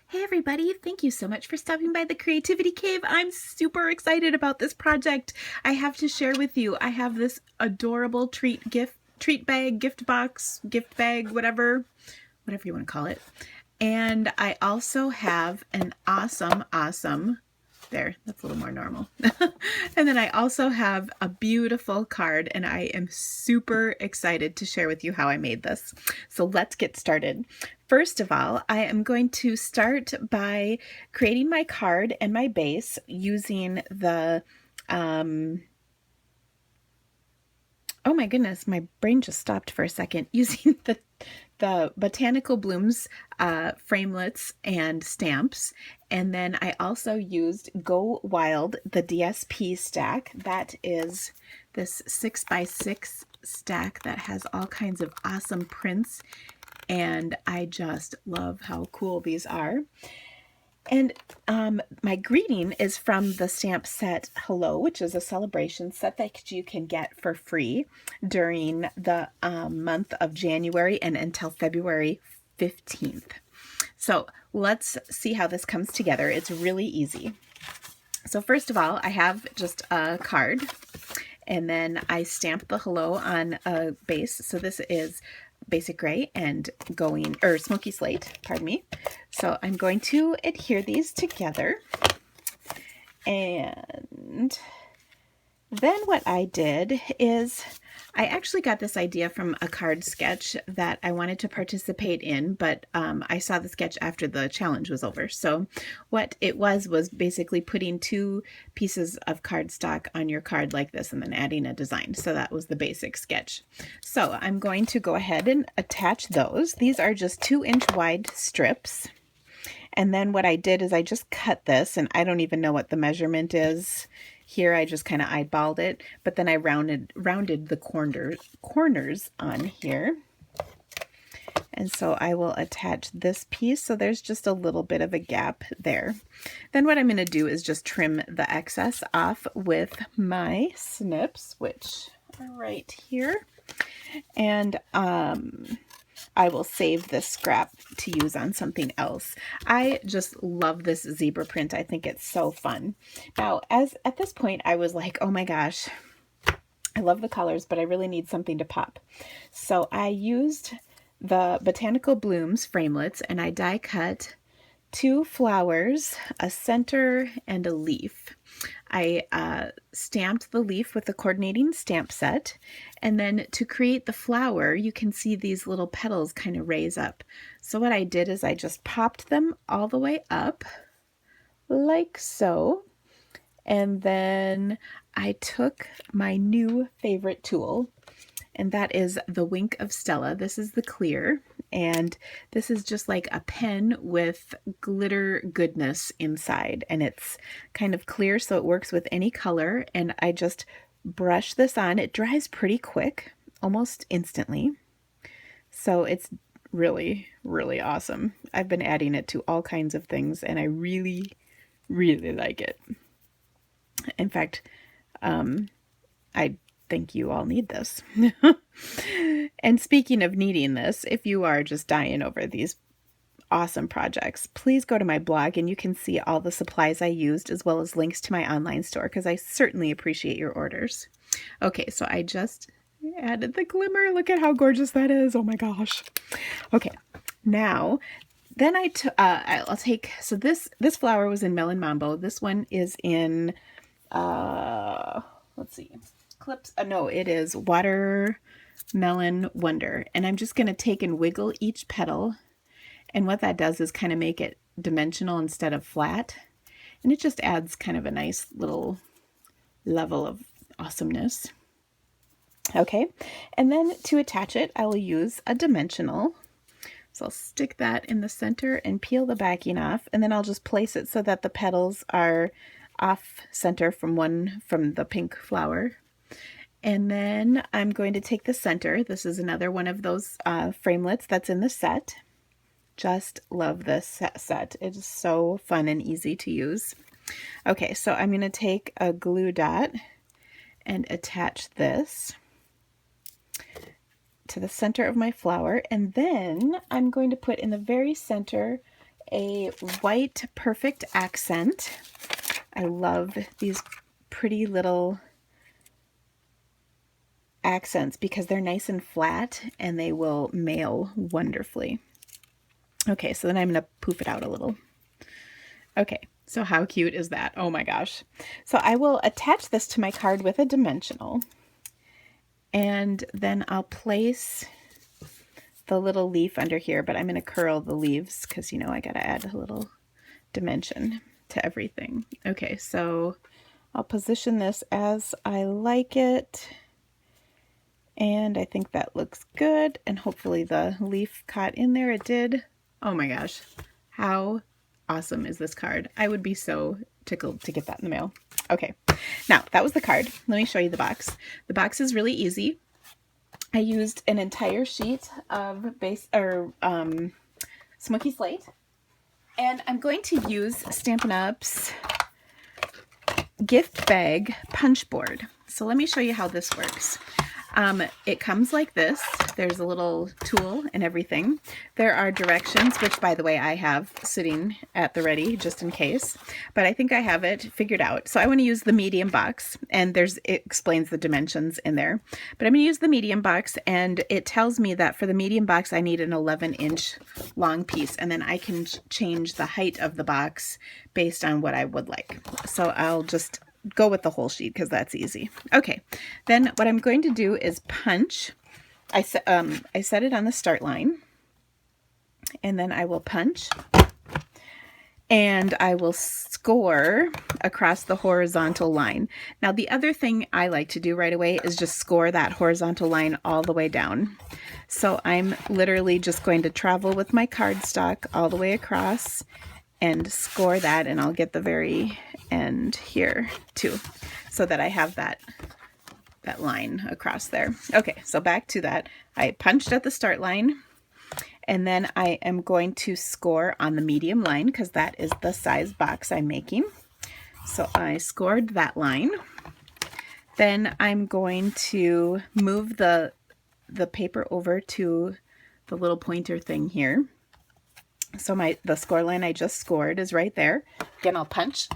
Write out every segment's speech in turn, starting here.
Hey everybody, thank you so much for stopping by the Creativity Cave. I'm super excited about this project. I have to share with you. I have this adorable treat bag, gift box, gift bag, whatever you want to call it. And I also have an awesome, there, that's a little more normal. And then I also have a beautiful card, and I am super excited to share with you how I made this. So let's get started. First of all, I am going to start by creating my card and my base using the, oh my goodness, my brain just stopped for a second, using the Botanical Blooms framelits and stamps. And then I also used Go Wild, the DSP stack. That is this 6x6 stack that has all kinds of awesome prints. And I just love how cool these are. And my greeting is from the stamp set Hello, which is a celebration set that you can get for free during the month of January and until February 15th. So let's see how this comes together. It's really easy. So first of all, I have just a card, and then I stamp the hello on a base. So this is basic gray and smoky slate, pardon me. So I'm going to adhere these together. And then what I did is I actually got this idea from a card sketch that I wanted to participate in, but I saw the sketch after the challenge was over. So what it was basically putting two pieces of cardstock on your card like this and then adding a design. So that was the basic sketch. So I'm going to go ahead and attach those. These are just 2-inch wide strips. And then what I did is I just cut this, and I don't even know what the measurement is. Here I just kind of eyeballed it, but then I rounded the corners on here. And so I will attach this piece, so there's just a little bit of a gap there. Then what I'm going to do is just trim the excess off with my snips, which are right here. And I will save this scrap to use on something else. I just love this zebra print. I think it's so fun. Now, at this point, I was like, oh my gosh, I love the colors, but I really need something to pop. So I used the Botanical Blooms framelits, and I die cut 2 flowers, a center, and a leaf. I stamped the leaf with the coordinating stamp set, and then to create the flower, you can see these little petals kind of raise up. So what I did is I just popped them all the way up like so, and then I took my new favorite tool, and that is the Wink of Stella. This is the clear, and this is just like a pen with glitter goodness inside, and it's kind of clear so it works with any color. And I just brush this on. It dries pretty quick, almost instantly, so it's really awesome. I've been adding it to all kinds of things, and I really like it. In fact, I think you all need this. And speaking of needing this, if you are just dying over these awesome projects, please go to my blog and you can see all the supplies I used as well as links to my online store, because I certainly appreciate your orders. Okay, so I just added the glimmer. Look at how gorgeous that is. Oh my gosh. Okay, now then I'll take, so this flower was in Melon Mambo. This one is in let's see, Clips. No, it is Watermelon Wonder. And I'm just going to take and wiggle each petal. And what that does is kind of make it dimensional instead of flat. And it just adds kind of a nice little level of awesomeness. Okay, and then to attach it, I will use a dimensional. So I'll stick that in the center and peel the backing off. And then I'll just place it so that the petals are off center from the pink flower. And then I'm going to take the center. This is another one of those framelits that's in the set. Just love this set. It is so fun and easy to use. Okay, so I'm going to take a glue dot and attach this to the center of my flower, and then I'm going to put in the very center a white perfect accent. I love these pretty little accents because they're nice and flat and they will mail wonderfully. Okay, so then I'm going to poof it out a little. Okay, so how cute is that? Oh my gosh. So I will attach this to my card with a dimensional, and then I'll place the little leaf under here, but I'm going to curl the leaves because, you know, I got to add a little dimension to everything. Okay, so I'll position this as I like it, and I think that looks good, and hopefully the leaf caught in there. It did. Oh my gosh, how awesome is this card? I would be so tickled to get that in the mail. Okay, now that was the card. Let me show you the box. The box is really easy. I used an entire sheet of Smoky Slate, and I'm going to use Stampin' Up's gift bag punch board. So let me show you how this works. It comes like this. There's a little tool and everything. There are directions, which by the way I have sitting at the ready just in case, but I think I have it figured out. So I want to use the medium box, and it explains the dimensions in there, but I'm going to use the medium box, and it tells me that for the medium box I need an 11-inch long piece, and then I can change the height of the box based on what I would like. So I'll just go with the whole sheet because that's easy. Okay, then what I'm going to do is punch. I set it on the start line, and then I will punch, and I will score across the horizontal line. Now the other thing I like to do right away is just score that horizontal line all the way down. So I'm literally just going to travel with my cardstock all the way across and score that, and I'll get the very end here too, so that I have that line across there. Okay, so back to that. I punched at the start line, and then I am going to score on the medium line because that is the size box I'm making. So I scored that line. Then I'm going to move the paper over to the little pointer thing here. So the score line I just scored is right there. Again, I'll punch.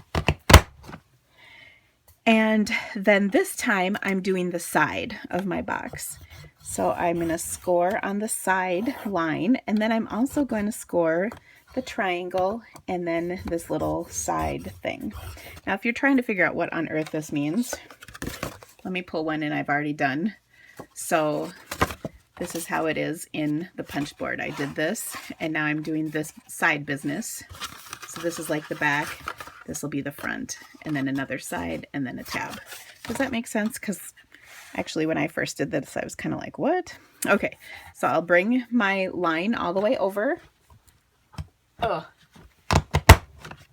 And then this time I'm doing the side of my box. So I'm going to score on the side line, and then I'm also going to score the triangle and then this little side thing. Now, if you're trying to figure out what on earth this means, let me pull one in I've already done. So this is how it is in the punch board. I did this, and now I'm doing this side business. So this is like the back, this will be the front, and then another side, and then a tab. Does that make sense? Because actually when I first did this, I was kind of like, what? Okay, so I'll bring my line all the way over. Oh,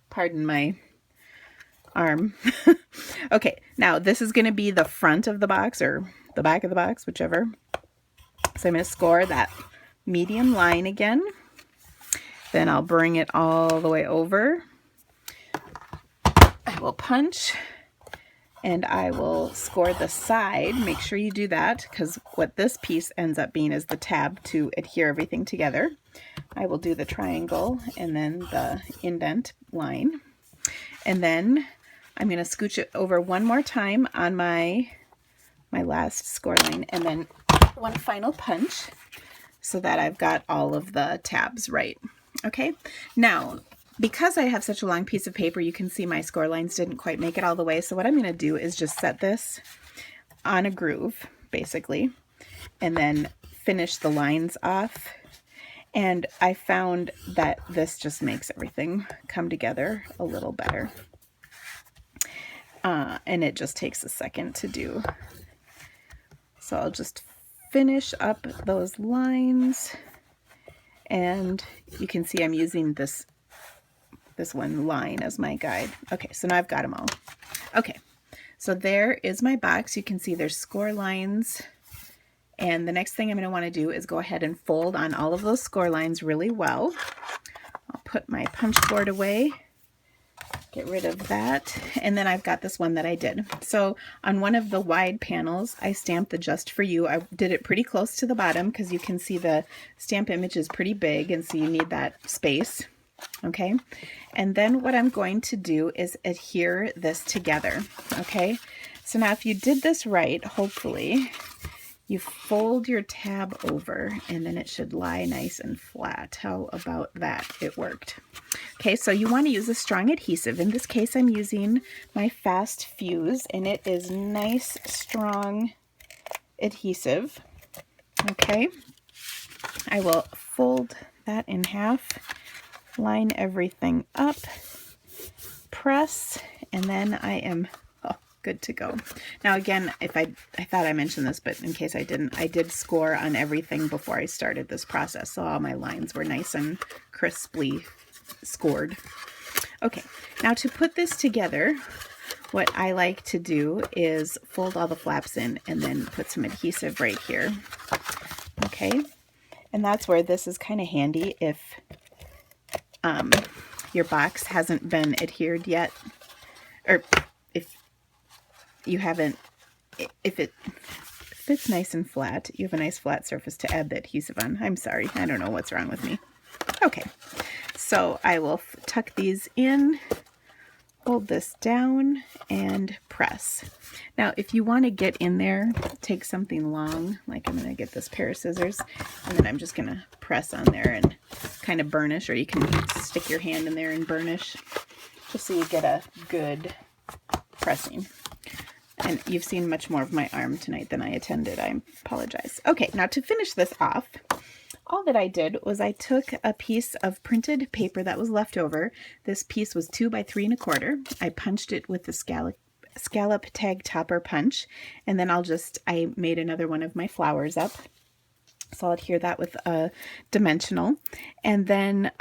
pardon my arm. Okay, now this is going to be the front of the box or the back of the box, whichever. So I'm going to score that medium line again. Then I'll bring it all the way over. I will punch, and I will score the side. Make sure you do that, because what this piece ends up being is the tab to adhere everything together. I will do the triangle and then the indent line. And then I'm going to scooch it over one more time on my last score line, and then one final punch so that I've got all of the tabs right. Okay, now because I have such a long piece of paper, you can see my score lines didn't quite make it all the way. So what I'm going to do is just set this on a groove, basically, and then finish the lines off. And I found that this just makes everything come together a little better. And it just takes a second to do. So I'll just finish up those lines, and you can see I'm using this one line as my guide. Okay, so now I've got them all. Okay, so there is my box. You can see there's score lines, and the next thing I'm going to want to do is go ahead and fold on all of those score lines really well. I'll put my punch board away, get rid of that, and then I've got this one that I did. So on one of the wide panels, I stamped the Just For You. I did it pretty close to the bottom because you can see the stamp image is pretty big, and so you need that space. okay? And then what I'm going to do is adhere this together, okay? So now if you did this right, hopefully, you fold your tab over and then it should lie nice and flat. How about that? It worked. Okay, so you want to use a strong adhesive. In this case, I'm using my Fast Fuse, and it is nice, strong adhesive. Okay, I will fold that in half, line everything up, press, and then I am good to go. Now again, if I thought I mentioned this, but in case I didn't, I did score on everything before I started this process, so all my lines were nice and crisply scored. Okay, now to put this together, what I like to do is fold all the flaps in and then put some adhesive right here. Okay, and that's where this is kind of handy if your box hasn't been adhered yet, or if you haven't, if it fits nice and flat, you have a nice flat surface to add the adhesive on. I'm sorry, I don't know what's wrong with me. Okay, so I will tuck these in, hold this down, and press. Now, if you want to get in there, take something long, like I'm going to get this pair of scissors, and then I'm just going to press on there and kind of burnish, or you can stick your hand in there and burnish, just so you get a good pressing. And you've seen much more of my arm tonight than I intended. I apologize. Okay, now to finish this off, all that I did was I took a piece of printed paper that was left over. This piece was 2 by 3 1/4. I punched it with the scallop tag topper punch, and then I made another one of my flowers up. So I'll adhere that with a dimensional, and then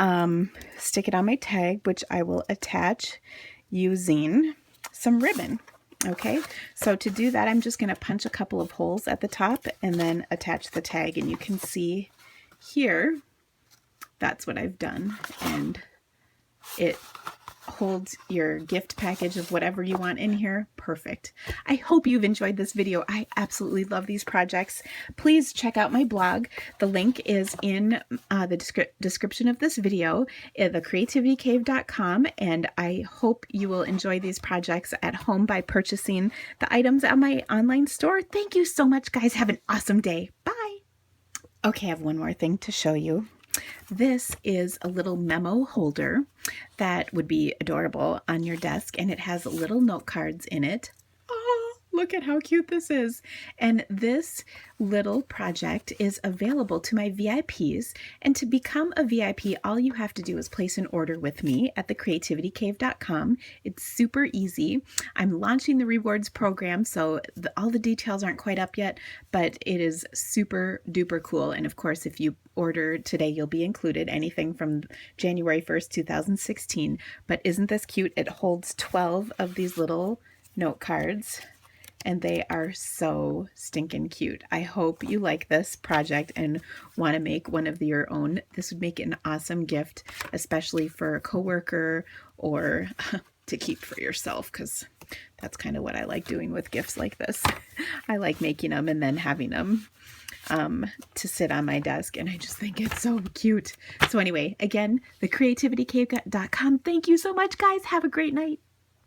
stick it on my tag, which I will attach using some ribbon. Okay, so to do that, I'm just going to punch a couple of holes at the top and then attach the tag, and you can see here, that's what I've done, and it holds your gift package of whatever you want in here. Perfect. I hope you've enjoyed this video. I absolutely love these projects. Please check out my blog. The link is in the description of this video, thecreativitycave.com, and I hope you will enjoy these projects at home by purchasing the items at my online store. Thank you so much, guys. Have an awesome day. Bye. Okay, I have one more thing to show you. This is a little memo holder that would be adorable on your desk, and it has little note cards in it. Oh, look at how cute this is. And this little project is available to my VIPs, and to become a VIP, all you have to do is place an order with me at thecreativitycave.com. It's super easy. I'm launching the rewards program, so all the details aren't quite up yet, but it is super duper cool. And of course, if you order today, you'll be included anything from January 1st, 2016. But isn't this cute? It holds 12 of these little note cards, and they are so stinking cute. I hope you like this project and want to make one of your own. This would make an awesome gift, especially for a coworker or to keep for yourself, because that's kind of what I like doing with gifts like this. I like making them and then having them to sit on my desk, and I just think it's so cute. So anyway, again, thecreativitycave.com. Thank you so much, guys. Have a great night.